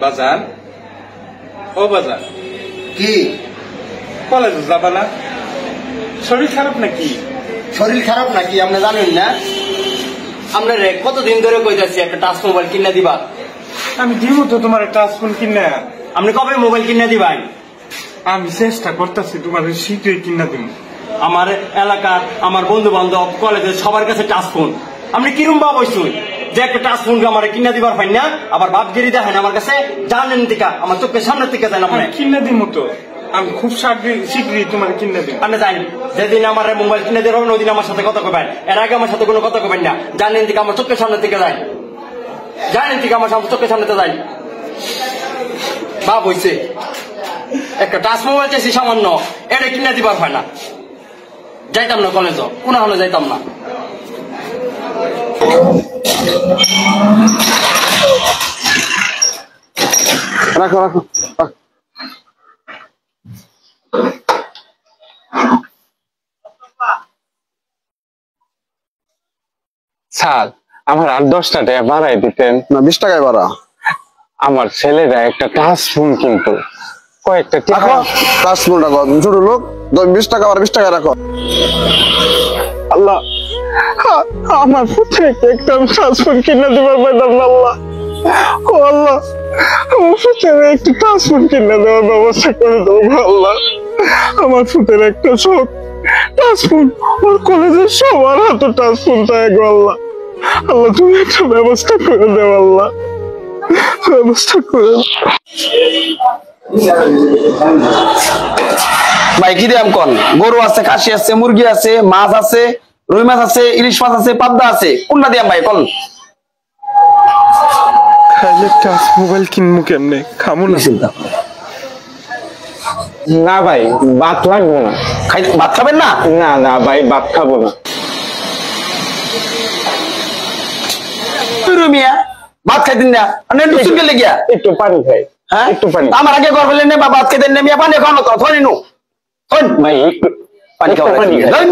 বাজার ও বাজার কি কলেজে যাবা না? শরীর খারাপ নাকি? শরীর খারাপ নাকি আপনি জানেন না? আমরা রে কতদিন ধরে কইতাছি একটা টাচ মোবাইল কিনে দিবা। আমি দিব তো তোমার টাচ ফোন কিনে। আপনি কবে মোবাইল কিনে দিবেন? আমি চেষ্টা করতেছি তোমার শীঘ্রই কিনে দিব। আমার এলাকার আমার বন্ধু বান্ধব কলেজের সবার কাছে টাচ ফোন। আপনি কিরম ভাব হইছুন যে একটা টাচ ফোন আমার কিনে দিবার পাই না, আবার বাপগিরি দেখেন আমার কাছে জানেন টিকা আমার চোখের সামনের থেকে দেন আপনি কিনে দিব তো। আমি খুব শীঘ্রই তোমার কিনে দিব। আপনি জানি যেদিন আমার মোবাইল কিনে দেবেন ওই দিন আমার সাথে কথা কবেন, এর আগে আমার সাথে কোনো কথা কবেন না। জানেন টিকা আমার চোখের সামনের থেকে যায়, জানেন টিকা আমার চোখের সামনে যায়। বাপ হইছে একটা টাচ মোবাইল চাইছি সামান্য, এটা কিনে দিবার হয় না। যাইতাম না কলেজ, কোনো হলে যাইতাম না। রাখো রাখো স্যার আমার 8-10 টাকা বাড়াই দিতেন না 20 টাকায় বাড়া। আমার ছেলেরা একটা টাচ ফোন কিনতো কয়েকটা রাখো টাচ ফোন রাখো ছোট লোক 20 টাকা আর 20 টাকা রাখো। আল্লাহ আমার পুত্রকে একটা টাচ ফোন কিনে দেবার পাইতাম না আল্লাহ। ও আল্লাহ আমার পুত্রের একটা টাচ ফোন কিনে দেওয়ার ব্যবস্থা করে দেবো আল্লাহ। আমার পুত্রের একটা শখ টাচ ফোন, ওর কলেজের সবার হাতে টাচ ফোন চাই গো আল্লাহ। আল্লাহ তুমি একটা ব্যবস্থা করে দেও আল্লাহ, ব্যবস্থা করে। ভাই কি দাম কোন? গরু আছে, খাসি আছে, মুরগি আছে, মাছ আছে, রুই মাছ আছে, ইলিশ মাছ আছে, পাবদা আছে, কোনটা দিয়াম ভাই কোন? খাইলে টাচ মোবাইল কিনবো কেমনে? খামো না। না ভাই ভাত লাগবো না। ভাত খাবেন না? না না ভাই ভাত খাবো না। মিয়া ভাত খাইতেন না? একটু পানি খাই। হ্যাঁ একটু পানি। আমার আগে ঘর ফেলেন না, ভাত খাইতেন না মিয়া, পানি খাওয়ানো তো ধরে নু ভাই একটু পানি খাওয়া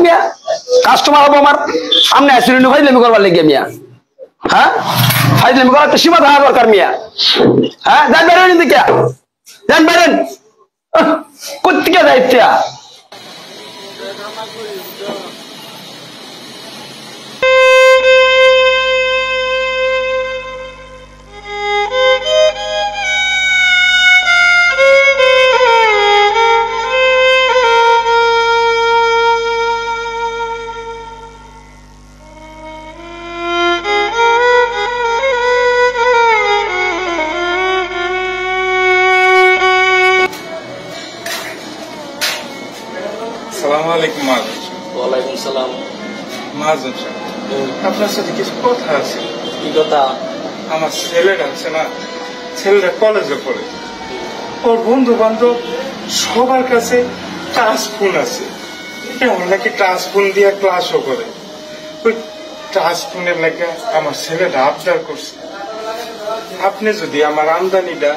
মিয়া। কাস্টমার হবো আমার সামনে আসলে ফাইজলামি করবার লেগে মিয়া। হ্যাঁ ফাইজলামি করার একটা সীমা থাকা দরকার মিয়া। হ্যাঁ যান বেরোন দিকে, যান বেরোন কোথেকে দায়িত্ব। ওয়ালাইকুম সালাম। মাজন আপনার সাথে কিছু কথা আছে। কি কথা? আমার ছেলেরা আছে না, ছেলেরা কলেজে পড়ে, ওর বন্ধু বান্ধব সবার কাছে টাচ ফোন আছে। এমন নাকি টাচ ফোন দিয়ে ক্লাসও করে। ওই টাচ ফোনের লেগে আমার ছেলেরা আবদার করছে, আপনি যদি আমার আমদানিটা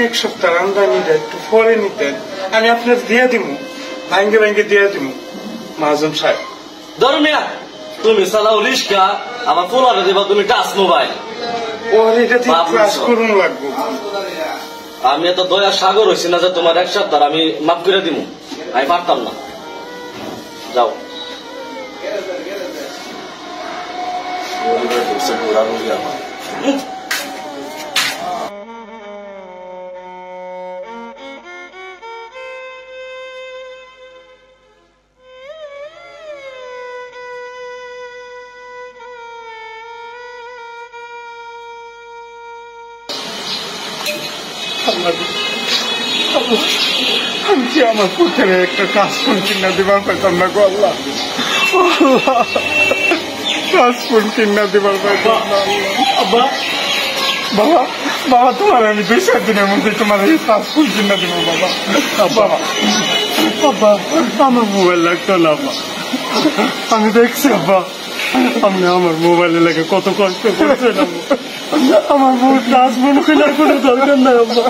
1 সপ্তাহ আমদানিটা একটু পরে নিতেন, আমি আপনার দিয়ে দিব, ভাঙ্গে ভাঙ্গে দিয়ে দিব। মাজন সাহেব ধর্মিয়া তুমি চালাও রিস্কা, আমার পোলারে দেবা তুমি টাচ মোবাইল। ওর এটা দিয়ে ক্লাস করুন লাগবো। আমি এত দয়া সাগর হয়েছি না যে তোমার 1 সপ্তাহ আমি মাফ করে দিব, আমি পারতাম না। যাও আমি কি আমার পুত্রের একটা টাচ ফোন কিনা দিবার পাইতাম না গো আল্লাহ। টাচ ফোন কিনা দিবার পাইতাম না আল্লাহ। বাবা বাবা তোমার আমি 2-4 দিনের মধ্যে তোমার এই টাচ ফোন কিনা দিব বাবা। বাবা বাবা আমার মোবাইল লাগতো না বাবা, আমি দেখছি বাবা আপনি আমার মোবাইলে লেগে কত কষ্ট করছেন। আমার টাচ ফোন কেনার কোনো দরকার নাই বাবা।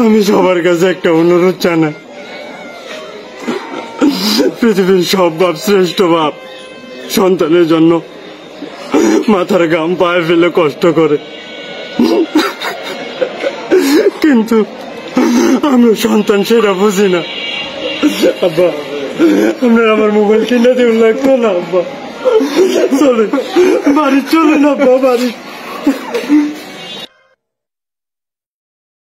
আমি সবার কাছে একটা অনুরোধ জানাই, পৃথিবীর সব বাপ শ্রেষ্ঠ বাপ সন্তানের জন্য মাথার ঘাম পায়ে ফেলে কষ্ট করে, কিন্তু আমরা সন্তান সেটা বুঝি না। আব্বা আপনার আমার মোবাইল কিনে দেবেন লাগতো না আব্বা, চলে বাড়ি চলে না আব্বা, বাড়ি